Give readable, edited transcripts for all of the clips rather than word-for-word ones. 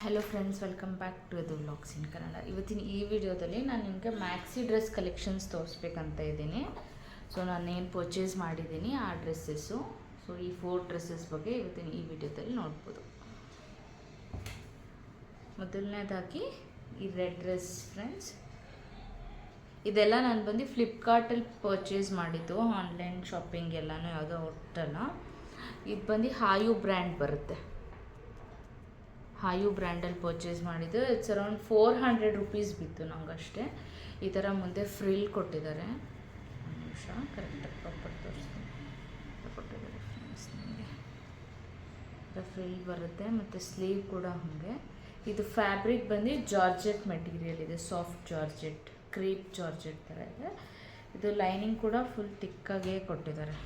Hello friends, welcome back to ಅದು vlogs in Kannada. ಇವತ್ತಿನ ಈ ವಿಡಿಯೋದಲ್ಲಿ ನಾನು ನಿಮಗೆ ಮ್ಯಾಕ್ಸಿ ಡ್ರೆಸ್ ಕಲೆಕ್ಷನ್ಸ್ ತೋರಿಸ್ಬೇಕಂತ ಇದ್ದೀನಿ. ಸೊ ನಾನೇನು ಪರ್ಚೇಸ್ ಮಾಡಿದ್ದೀನಿ ಆ ಡ್ರೆಸ್ಸಸ್ಸು. ಸೊ ಈ 4 ಡ್ರೆಸ್ಸಸ್ ಬಗ್ಗೆ ಇವತ್ತಿನ ಈ ವಿಡಿಯೋದಲ್ಲಿ ನೋಡ್ಬೋದು. ಮೊದಲನೇದಾಗಿ ಈ ರೆಡ್ ಡ್ರೆಸ್ ಫ್ರೆಂಡ್ಸ್. ಇದೆಲ್ಲ ನಾನು ಬಂದು ಫ್ಲಿಪ್ಕಾರ್ಟಲ್ಲಿ ಪರ್ಚೇಸ್ ಮಾಡಿದ್ದು, ಆನ್ಲೈನ್ ಶಾಪಿಂಗ್ ಎಲ್ಲನೂ ಯಾವುದೋ ಒಟ್ಟಲ್ಲ. ಇದು ಬಂದು ಹಾಯು ಬ್ರ್ಯಾಂಡ್ ಬರುತ್ತೆ. ಹಾಯು ಬ್ರ್ಯಾಂಡಲ್ಲಿ ಪರ್ಚೇಸ್ ಮಾಡಿದ್ದು. ಇಟ್ಸ್ ಅರೌಂಡ್ 400 ರುಪೀಸ್ ಬಿತ್ತು ನಂಗಷ್ಟೇ. ಈ ಥರ ಮುಂದೆ ಫ್ರಿಲ್ ಕೊಟ್ಟಿದ್ದಾರೆ. ಒಂದು ನಿಮಿಷ ಕರೆಕ್ಟಾಗಿ ಪ್ರಾಪರ್ ತೋರಿಸ್ತೀನಿ. ಕೊಟ್ಟಿದ್ದಾರೆ ಫ್ರೆಂಡ್ಸ್, ನಿಮಗೆ ಫ್ರಿಲ್ ಬರುತ್ತೆ ಮತ್ತು ಸ್ಲೀವ್ ಕೂಡ ಹಾಗೆ. ಇದು ಫ್ಯಾಬ್ರಿಕ್ ಬಂದು ಜಾರ್ಜೆಟ್ ಮೆಟೀರಿಯಲ್ ಇದೆ, ಸಾಫ್ಟ್ ಜಾರ್ಜೆಟ್, ಕ್ರೀಪ್ ಜಾರ್ಜೆಟ್ ಥರ ಇದೆ. ಇದು ಲೈನಿಂಗ್ ಕೂಡ ಫುಲ್ ತಿಕ್ಕಾಗೇ ಕೊಟ್ಟಿದ್ದಾರೆ.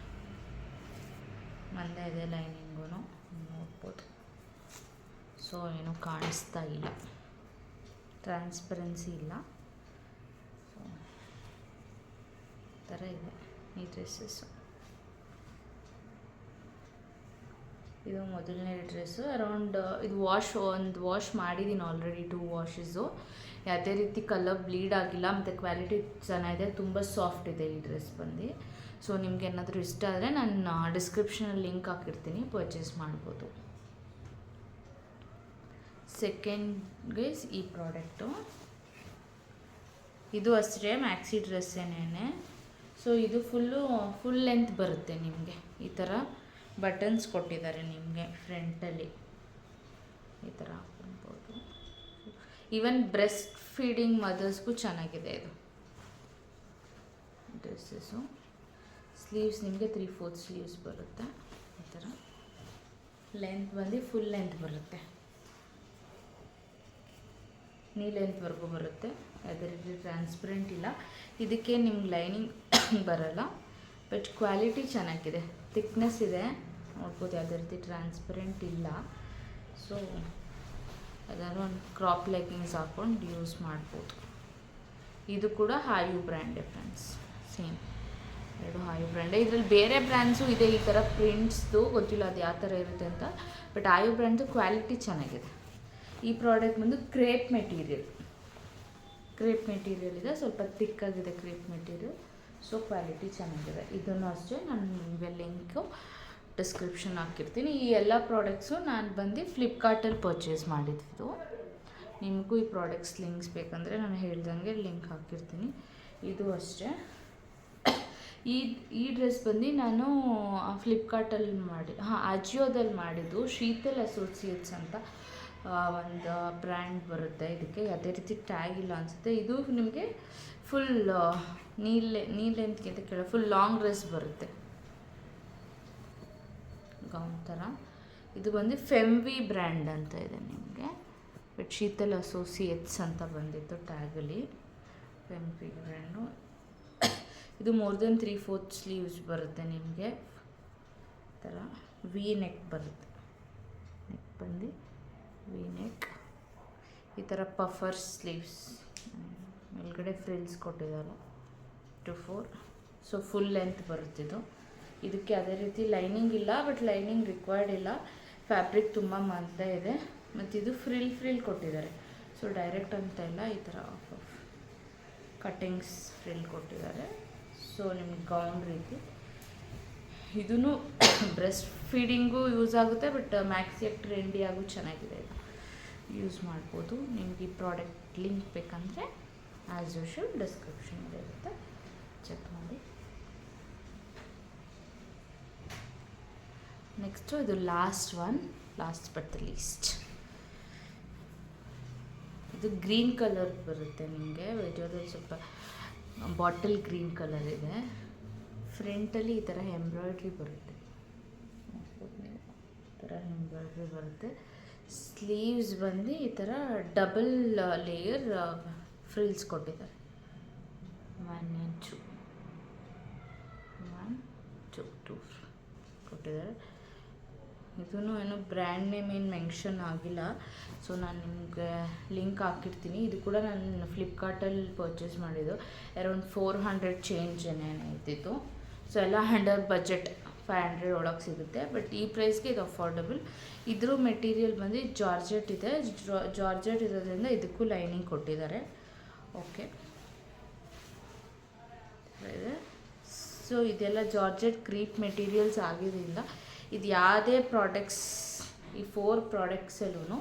ಮಂದೆ ಇದೆ ಲೈನಿಂಗೂ ನೋಡ್ಬೋದು. ಸೊ ಏನೂ ಕಾಣಿಸ್ತಾ ಇಲ್ಲ, ಟ್ರಾನ್ಸ್ಪರೆನ್ಸಿ ಇಲ್ಲ. ಸೊ ಥರ ಇದೆ ಈ ಡ್ರೆಸ್ಸಸ್ಸು. ಇದು ಮೊದಲನೇ ಡ್ರೆಸ್ಸು. ಅರೌಂಡ್ ಇದು ಒಂದು ವಾಶ್ ಮಾಡಿದ್ದೀನಿ ಆಲ್ರೆಡಿ, 2 ವಾಶಸ್ಸು. ಯಾವುದೇ ರೀತಿ ಕಲರ್ ಬ್ಲೀಡ್ ಆಗಿಲ್ಲ ಮತ್ತು ಕ್ವಾಲಿಟಿ ಚೆನ್ನಾಗಿದೆ, ತುಂಬ ಸಾಫ್ಟ್ ಇದೆ ಈ ಡ್ರೆಸ್ ಬಂದು. ಸೊ ನಿಮ್ಗೆ ಏನಾದರೂ ಇಷ್ಟ ಆದರೆ ನಾನು ಡಿಸ್ಕ್ರಿಪ್ಷನಲ್ಲಿ ಲಿಂಕ್ ಹಾಕಿರ್ತೀನಿ, ಪರ್ಚೇಸ್ ಮಾಡ್ಬೋದು. ಸೆಕೆಂಡ್ಗೆ ಈ ಪ್ರಾಡಕ್ಟು, ಇದು ಅಷ್ಟೇ ಮ್ಯಾಕ್ಸಿ ಡ್ರೆಸ್ಸೇನೇ. ಸೊ ಇದು ಫುಲ್ ಲೆಂತ್ ಬರುತ್ತೆ ನಿಮಗೆ. ಈ ಥರ ಬಟನ್ಸ್ ಕೊಟ್ಟಿದ್ದಾರೆ ನಿಮಗೆ ಫ್ರಂಟಲ್ಲಿ, ಈ ಥರ ಹಾಕೊಳ್ಬೋದು. ಈವನ್ ಬ್ರೆಸ್ಟ್ ಫೀಡಿಂಗ್ ಮದರ್ಸ್ಗೂ ಚೆನ್ನಾಗಿದೆ ಇದು ಡ್ರೆಸ್ಸಸ್ಸು. ಸ್ಲೀವ್ಸ್ ನಿಮಗೆ 3/4 ಸ್ಲೀವ್ಸ್ ಬರುತ್ತೆ. ಈ ಥರ ಲೆಂತ್ ಬಂದು ಫುಲ್ ಲೆಂತ್ ಬರುತ್ತೆ, ನೀ ಲೆಂತ್ವರೆಗೂ ಬರುತ್ತೆ. ಅದೇ ರೀತಿ ಟ್ರಾನ್ಸ್ಪರೆಂಟ್ ಇಲ್ಲ. ಇದಕ್ಕೆ ನಿಮ್ಗೆ ಲೈನಿಂಗ್ ಬರಲ್ಲ, ಬಟ್ ಕ್ವಾಲಿಟಿ ಚೆನ್ನಾಗಿದೆ, ಥಿಕ್ನೆಸ್ ಇದೆ ನೋಡ್ಬೋದು. ಯಾವುದೇ ರೀತಿ ಟ್ರಾನ್ಸ್ಪರೆಂಟ್ ಇಲ್ಲ. ಸೊ ಅದನ್ನು ಒಂದು ಕ್ರಾಪ್ ಲೆಗ್ಗಿಂಗ್ಸ್ ಹಾಕ್ಕೊಂಡು ಯೂಸ್ ಮಾಡ್ಬೋದು. ಇದು ಕೂಡ ಹಾಯು ಬ್ರ್ಯಾಂಡೇ ಫ್ರೆಂಡ್ಸ್, ಸೇಮ್ ಎರಡು ಹಾಯು ಬ್ರ್ಯಾಂಡೇ. ಇದರಲ್ಲಿ ಬೇರೆ ಬ್ರ್ಯಾಂಡ್ಸು ಇದೆ ಈ ಥರ ಪ್ರಿಂಟ್ಸ್ದು, ಗೊತ್ತಿಲ್ಲ ಅದು ಯಾವ ಥರ ಇರುತ್ತೆ ಅಂತ. ಬಟ್ ಹಾಯು ಬ್ರ್ಯಾಂಡ್ದು ಕ್ವಾಲಿಟಿ ಚೆನ್ನಾಗಿದೆ. ಈ ಪ್ರಾಡಕ್ಟ್ ಬಂದು ಕ್ರೇಪ್ ಮೆಟೀರಿಯಲ್ ಇದೆ, ಸ್ವಲ್ಪ ತಿಕ್ಕಾಗಿದೆ ಕ್ರೇಪ್ ಮೆಟೀರಿಯಲ್. ಸೊ ಕ್ವಾಲಿಟಿ ಚೆನ್ನಾಗಿದೆ. ಇದನ್ನು ಅಷ್ಟೇ ನಾನು ನಿಮಗೆ ಲಿಂಕು ಡಿಸ್ಕ್ರಿಪ್ಷನ್ ಹಾಕಿರ್ತೀನಿ. ಈ ಎಲ್ಲ ಪ್ರಾಡಕ್ಟ್ಸು ನಾನು ಬಂದು ಫ್ಲಿಪ್ಕಾರ್ಟಲ್ಲಿ ಪರ್ಚೇಸ್ ಮಾಡಿದ್ದು. ನಿಮಗೂ ಈ ಪ್ರಾಡಕ್ಟ್ಸ್ ಲಿಂಕ್ಸ್ ಬೇಕಂದರೆ ನಾನು ಹೇಳ್ದಂಗೆ ಲಿಂಕ್ ಹಾಕಿರ್ತೀನಿ. ಇದು ಅಷ್ಟೇ. ಈ ಡ್ರೆಸ್ ಬಂದು ನಾನು ಫ್ಲಿಪ್ಕಾರ್ಟಲ್ಲಿ ಅಜಿಯೋದಲ್ಲಿ ಮಾಡಿದ್ದು. ಶೀತಲ್ ಅಸೋಸಿಯೇಟ್ಸ್ ಅಂತ ಒಂದು ಬ್ರ್ಯಾಂಡ್ ಬರುತ್ತೆ. ಇದಕ್ಕೆ ಯಾವುದೇ ರೀತಿ ಟ್ಯಾಗ್ ಇಲ್ಲ ಅನಿಸುತ್ತೆ. ಇದು ನಿಮಗೆ ಫುಲ್ ನೀ ಲೆಂತ್ಗಿಂತ ಕೆಳಗೆ ಫುಲ್ ಲಾಂಗ್ ಡ್ರೆಸ್ ಬರುತ್ತೆ, ಗೌನ್ ಥರ. ಇದು ಬಂದು ಫೆಮ್ವಿ ಬ್ರ್ಯಾಂಡ್ ಅಂತ ಇದೆ ನಿಮಗೆ, ಬಟ್ ಶೀತಲ್ ಅಸೋಸಿಯೇಟ್ಸ್ ಅಂತ ಬಂದಿತ್ತು ಟ್ಯಾಗಲ್ಲಿ. ಫೆಮ್ವಿ ಬ್ರ್ಯಾಂಡು. ಇದು ಮೋರ್ ದೆನ್ 3/4 ಸ್ಲೀವ್ಸ್ ಬರುತ್ತೆ ನಿಮಗೆ. ಥರ ವಿ ನೆಕ್ ಬರುತ್ತೆ. ನೆಕ್ ಬಂದು ವಿ ನೆಕ್, ಈ ಥರ ಪಫರ್ ಸ್ಲೀವ್ಸ್, ಮೇಲ್ಗಡೆ ಫ್ರಿಲ್ಸ್ ಕೊಟ್ಟಿದ್ದಾರೆ 2/4. ಸೊ ಫುಲ್ ಲೆಂತ್ ಬರುತ್ತಿದ್ದು. ಇದಕ್ಕೆ ಅದೇ ರೀತಿ ಲೈನಿಂಗ್ ಇಲ್ಲ, ಬಟ್ ಲೈನಿಂಗ್ ರಿಕ್ವೈರ್ಡ್ ಇಲ್ಲ. ಫ್ಯಾಬ್ರಿಕ್ ತುಂಬ ಮಂದ ಇದೆ. ಮತ್ತು ಇದು ಫ್ರಿಲ್ ಕೊಟ್ಟಿದ್ದಾರೆ. ಸೊ ಡೈರೆಕ್ಟ್ ಅಂತ ಇಲ್ಲ, ಈ ಥರ ಆಫ್ ಕಟ್ಟಿಂಗ್ಸ್ ಫ್ರಿಲ್ ಕೊಟ್ಟಿದ್ದಾರೆ. ಸೊ ನಿಮ್ಗೆ ಗೌನ್ ರೀತಿ. ಇದೂ ಬ್ರೆಸ್ಟ್ ಫೀಡಿಂಗು ಯೂಸ್ ಆಗುತ್ತೆ, ಬಟ್ ಮ್ಯಾಕ್ಸಿಯಾಗಿ ಟ್ರೆಂಡಿಯಾಗೂ ಚೆನ್ನಾಗಿದೆ, ಇದು ಯೂಸ್ ಮಾಡ್ಬೋದು. ನಿಮ್ಗೆ ಈ ಪ್ರಾಡಕ್ಟ್ ಲಿಂಕ್ ಬೇಕಂದರೆ ಆ್ಯಸ್ ಯೂಶುವಲ್ ಡಿಸ್ಕ್ರಿಪ್ಷನಲ್ಲಿ ಇರುತ್ತೆ, ಚೆಕ್ ಮಾಡಿ. ನೆಕ್ಸ್ಟು ಇದು ಲಾಸ್ಟ್ ಬಟ್ ದ ಲೀಸ್ಟ್. ಇದು ಗ್ರೀನ್ ಕಲರ್ ಬರುತ್ತೆ ನಿಮಗೆ. ವಿಡಿಯೋದಲ್ಲಿ ಸ್ವಲ್ಪ ಬಾಟಲ್ ಗ್ರೀನ್ ಕಲರ್ ಇದೆ. ಫ್ರಂಟಲ್ಲಿ ಈ ಥರ ಎಂಬ್ರಾಯ್ಡ್ರಿ ಬರುತ್ತೆ, ಈ ಥರ ಎಂಬ್ರಾಯ್ಡ್ರಿ ಬರುತ್ತೆ. ಸ್ಲೀವ್ಸ್ ಬಂದು ಈ ಥರ ಡಬಲ್ ಲೇಯರ್ ಫ್ರಿಲ್ಸ್ ಕೊಟ್ಟಿದ್ದಾರೆ. 1 and 2 ಕೊಟ್ಟಿದ್ದಾರೆ. ಇದೂ ಏನೋ ಬ್ರ್ಯಾಂಡ್ ನೇಮ್ ಏನು ಮೆನ್ಷನ್ ಆಗಿಲ್ಲ. ಸೊ ನಾನು ನಿಮಗೆ ಲಿಂಕ್ ಹಾಕಿರ್ತೀನಿ. ಇದು ಕೂಡ ನಾನು ಫ್ಲಿಪ್ಕಾರ್ಟಲ್ಲಿ ಪರ್ಚೇಸ್ ಮಾಡಿದ್ದು. ಅರೌಂಡ್ 400 ಚೇಂಜ್ ಏನೇನು ಇದ್ದಿತ್ತು. ಸೊ ಎಲ್ಲ ಅಂಡರ್ ಬಜೆಟ್ 500 ಒಳಗೆ ಸಿಗುತ್ತೆ. ಬಟ್ ಈ ಪ್ರೈಸ್ಗೆ ಇದು ಅಫೋರ್ಡಬಲ್. ಇದ್ರ ಮೆಟೀರಿಯಲ್ ಬಂದು ಜಾರ್ಜೆಟ್ ಇದೆ. ಜಾರ್ಜೆಟ್ ಇರೋದ್ರಿಂದ ಇದಕ್ಕೂ ಲೈನಿಂಗ್ ಕೊಟ್ಟಿದ್ದಾರೆ. ಓಕೆ, ಸೊ ಇದೆಲ್ಲ ಜಾರ್ಜೆಟ್ ಕ್ರೀಪ್ ಮೆಟೀರಿಯಲ್ಸ್ ಆಗಿದ್ದರಿಂದ ಇದು ಯಾವುದೇ ಪ್ರಾಡಕ್ಟ್ಸ್, ಈ 4 ಪ್ರಾಡಕ್ಟ್ಸಲ್ಲೂ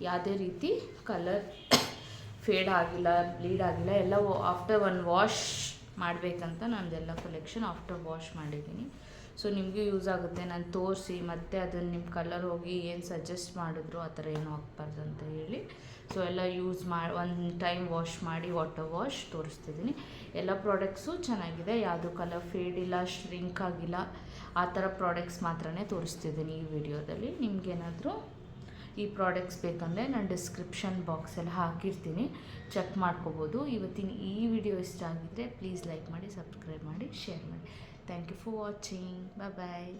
ಯಾವುದೇ ರೀತಿ ಕಲರ್ ಫೇಡ್ ಆಗಿಲ್ಲ, ಬ್ಲೀಡ್ ಆಗಿಲ್ಲ. ಎಲ್ಲ ಆಫ್ಟರ್ ವಾಶ್ ಮಾಡಬೇಕಂತ ನಂದೆಲ್ಲ ಕಲೆಕ್ಷನ್ ಆಫ್ಟರ್ ವಾಶ್ ಮಾಡಿದ್ದೀನಿ. ಸೊ ನಿಮಗೂ ಯೂಸ್ ಆಗುತ್ತೆ. ನಾನು ತೋರಿಸಿ ಮತ್ತು ಅದನ್ನು ನಿಮ್ಮ ಕಲರ್ ಹೋಗಿ ಏನು ಸಜೆಸ್ಟ್ ಮಾಡಿದ್ರು ಆ ಥರ ಏನೂ ಆಗಬಾರ್ದು ಅಂತ ಹೇಳಿ ಸೊ ಎಲ್ಲ ಯೂಸ್ ಮಾಡಿ ಒಂದು ಟೈಮ್ ವಾಶ್ ಮಾಡಿ ವಾಟರ್ ವಾಶ್ ತೋರಿಸ್ತಿದ್ದೀನಿ. ಎಲ್ಲ ಪ್ರಾಡಕ್ಟ್ಸು ಚೆನ್ನಾಗಿದೆ, ಯಾವುದು ಕಲರ್ ಫೇಡ್ ಇಲ್ಲ, ಶ್ರಿಂಕ್ ಆಗಿಲ್ಲ, ಆ ಥರ ಪ್ರಾಡಕ್ಟ್ಸ್ ಮಾತ್ರನೇ ತೋರಿಸ್ತಿದ್ದೀನಿ ಈ ವಿಡಿಯೋದಲ್ಲಿ. ನಿಮಗೇನಾದರೂ ಈ ಪ್ರಾಡಕ್ಟ್ಸ್ ಬೇಕಂದರೆ ನಾನು ಡಿಸ್ಕ್ರಿಪ್ಷನ್ ಬಾಕ್ಸಲ್ಲಿ ಹಾಕಿರ್ತೀನಿ, ಚೆಕ್ ಮಾಡ್ಕೋಬೋದು. ಇವತ್ತಿನ ಈ ವಿಡಿಯೋ ಇಷ್ಟ ಆಗಿದ್ದರೆ ಪ್ಲೀಸ್ ಲೈಕ್ ಮಾಡಿ, ಸಬ್ಸ್ಕ್ರೈಬ್ ಮಾಡಿ, ಶೇರ್ ಮಾಡಿ. Thank you for watching. Bye.